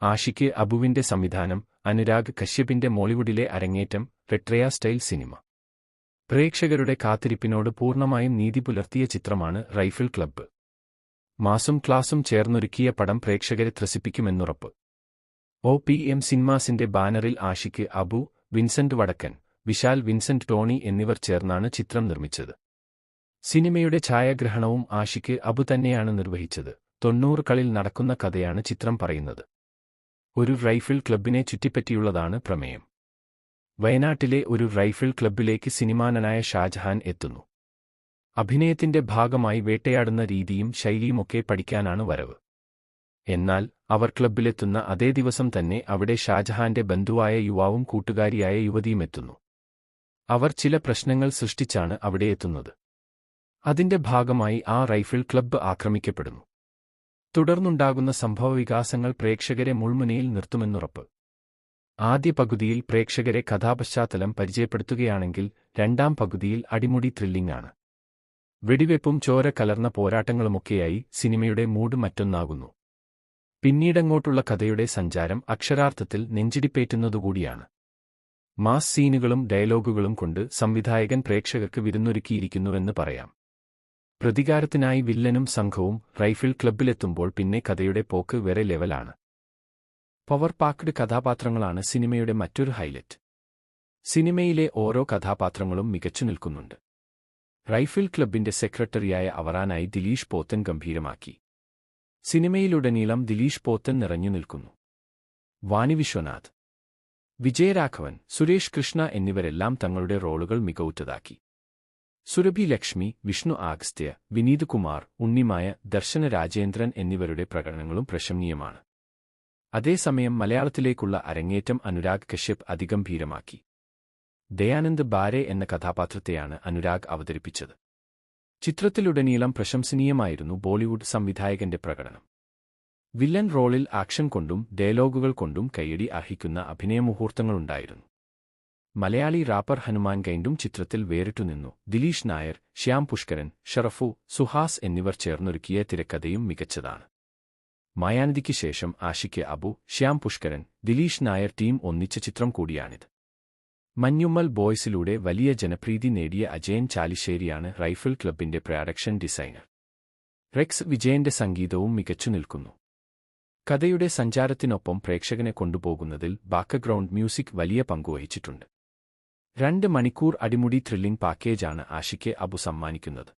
ആഷിഖ് അബുവിന്റെ സംവിധാനം, അനുരാഗ് കശ്യപിന്റെ മോളിവുഡിലെ അരങ്ങേറ്റം, റെട്രയ style cinema. പ്രേക്ഷകരുടെ കാത്തിരിപ്പിനോട് പൂർണ്ണമായും നീതി പുലർത്തിയ ചിത്രമാണ് റൈഫിൾ ക്ലബ്ബ്. മാസും ക്ലാസും ചേർന്നൊരുക്കിയ പടം പ്രേക്ഷകരെ ത്രസിപ്പിക്കുമെന്നുറപ്പ്. OPM സിനിമാസിന്റെ ബാനറിൽ ആഷിഖ് അബു, വിൻസെന്റ് വടക്കൻ, വിശാൽ വിൻസെന്റ് ടോണി എന്നിവർ ചേർന്നാണ് ചിത്രം നിർമ്മിച്ചത്. സിനിമയുടെ ഛായാഗ്രഹണവും ആഷിഖ് അബു തന്നെയാണ് നിർവഹിച്ചത്. 90കളിൽ നടക്കുന്ന കഥയാണ് ചിത്രം പറയുന്നത്. ഒരു റൈഫിൾ ക്ലബ്ബിനെ ചുറ്റിപ്പറ്റിയുള്ളതാണ് പ്രമേയം. വയനാട്ടിലെ ഒരു റൈഫിൾ ക്ലബ്ബിലേക്ക് സിനിമാനനായ ഷാജഹാൻ എത്തുന്നു. അഭിനയത്തിന്റെ ഭാഗമായി വേട്ടയാടുന്ന രീതിയും ശൈലിയുമൊക്കെ പഠിക്കാനാണ് വരവ്. എന്നാൽ അവർ ക്ലബ്ബിലെത്തുന്ന അതേ ദിവസം തന്നെ അവിടെ ഷാജഹാന്റെ ബന്ധുവായ യുവാവും കൂട്ടുകാരിയായ യുവതിയുമെത്തുന്നു. അവർ ചില പ്രശ്നങ്ങൾ സൃഷ്ടിച്ചാണ് അവിടെ എത്തുന്നത്. അതിന്റെ ഭാഗമായി ആ റൈഫിൾ ക്ലബ്ബ് ആക്രമിക്കപ്പെടുന്നു. തുടർന്നുണ്ടാകുന്ന സംഭവവികാസങ്ങൾ പ്രേക്ഷകരെ മുൾമുനയിൽ നിർത്തുമെന്നുറപ്പ്. ആദ്യ പകുതിയിൽ പ്രേക്ഷകരെ കഥാപശ്ചാത്തലം പരിചയപ്പെടുത്തുകയാണെങ്കിൽ രണ്ടാം പകുതിയിൽ അടിമുടി ത്രില്ലിംഗ് ആണ്. വെടിവെപ്പും ചോര കലർന്ന പോരാട്ടങ്ങളുമൊക്കെയായി സിനിമയുടെ മൂഡ് മറ്റൊന്നാകുന്നു. പിന്നീടങ്ങോട്ടുള്ള കഥയുടെ സഞ്ചാരം അക്ഷരാർത്ഥത്തിൽ നെഞ്ചിടിപ്പേറ്റുന്നതുകൂടിയാണ്. മാസ് സീനുകളും ഡയലോഗുകളും കൊണ്ട് സംവിധായകൻ പ്രേക്ഷകർക്ക് വിരുന്നൊരുക്കിയിരിക്കുന്നുവെന്ന് പറയാം. പ്രതികാരത്തിനായി വില്ലനും സംഘവും റൈഫിൾ ക്ലബ്ബിലെത്തുമ്പോൾ പിന്നെ കഥയുടെ പോക്ക് വേറെ ലെവലാണ്. പവർ പാക്ഡ് കഥാപാത്രങ്ങളാണ് സിനിമയുടെ മറ്റൊരു ഹൈലൈറ്റ്. സിനിമയിലെ ഓരോ കഥാപാത്രങ്ങളും മികച്ചു നിൽക്കുന്നുണ്ട്. റൈഫിൾ ക്ലബ്ബിന്റെ സെക്രട്ടറിയായ അവറാനായി ദിലീഷ് പോത്തൻ ഗംഭീരമാക്കി. സിനിമയിലുടനീളം ദിലീഷ് പോത്തൻ നിറഞ്ഞു നിൽക്കുന്നു. വാണി വിശ്വനാഥ്, വിജയരാഘവൻ, സുരേഷ് കൃഷ്ണ എന്നിവരെല്ലാം തങ്ങളുടെ റോളുകൾ മികവുറ്റതാക്കി. സുരഭി ലക്ഷ്മി, വിഷ്ണു ആഗസ്ത്യ, വിനീത് കുമാർ, ഉണ്ണിമായ, ദർശന രാജേന്ദ്രൻ എന്നിവരുടെ പ്രകടനങ്ങളും പ്രശംസനീയമാണ്. അതേസമയം മലയാളത്തിലേക്കുള്ള അരങ്ങേറ്റം അനുരാഗ് കശ്യപ് അതിഗംഭീരമാക്കി. ദയാനന്ദ് ബാരെ എന്ന കഥാപാത്രത്തെയാണ് അനുരാഗ് അവതരിപ്പിച്ചത്. ചിത്രത്തിലുടനീളം പ്രശംസനീയമായിരുന്നു ബോളിവുഡ് സംവിധായകന്റെ പ്രകടനം. വില്ലൻ റോളിൽ ആക്ഷൻ കൊണ്ടും ഡയലോഗുകൾ കൊണ്ടും കയ്യടി അർഹിക്കുന്ന അഭിനയമുഹൂർത്തങ്ങളുണ്ടായിരുന്നു. മലയാളി റാപ്പർ ഹനുമാൻ ഗൈൻഡും ചിത്രത്തിൽ വേറിട്ടുനിന്നു. ദിലീഷ് നായർ, ശ്യാം പുഷ്കരൻ, ഷറഫു, സുഹാസ് എന്നിവർ ചേർന്നൊരുക്കിയ തിരക്കഥയും മികച്ചതാണ്. മായാനദിക്ക് ശേഷം ആഷിഖ് അബു, ശ്യാം പുഷ്കരൻ, ദിലീഷ് നായർ ടീം ഒന്നിച്ച ചിത്രം കൂടിയാണിത്. മഞ്ഞുമ്മൽ ബോയ്സിലൂടെ വലിയ ജനപ്രീതി നേടിയ അജയൻ ചാലിശ്ശേരിയാണ് റൈഫിൾ ക്ലബ്ബിന്റെ പ്രൊഡക്ഷൻ ഡിസൈനർ. റെക്സ് വിജയന്റെ സംഗീതവും മികച്ചു നിൽക്കുന്നു. കഥയുടെ സഞ്ചാരത്തിനൊപ്പം പ്രേക്ഷകനെ കൊണ്ടുപോകുന്നതിൽ ബാക്ക്ഗ്രൗണ്ട് മ്യൂസിക് വലിയ പങ്കുവഹിച്ചിട്ടുണ്ട്. 2 മണിക്കൂർ അടിമുടി ത്രില്ലിംഗ് പാക്കേജാണ് ആഷിഖ് അബു സമ്മാനിക്കുന്നത്.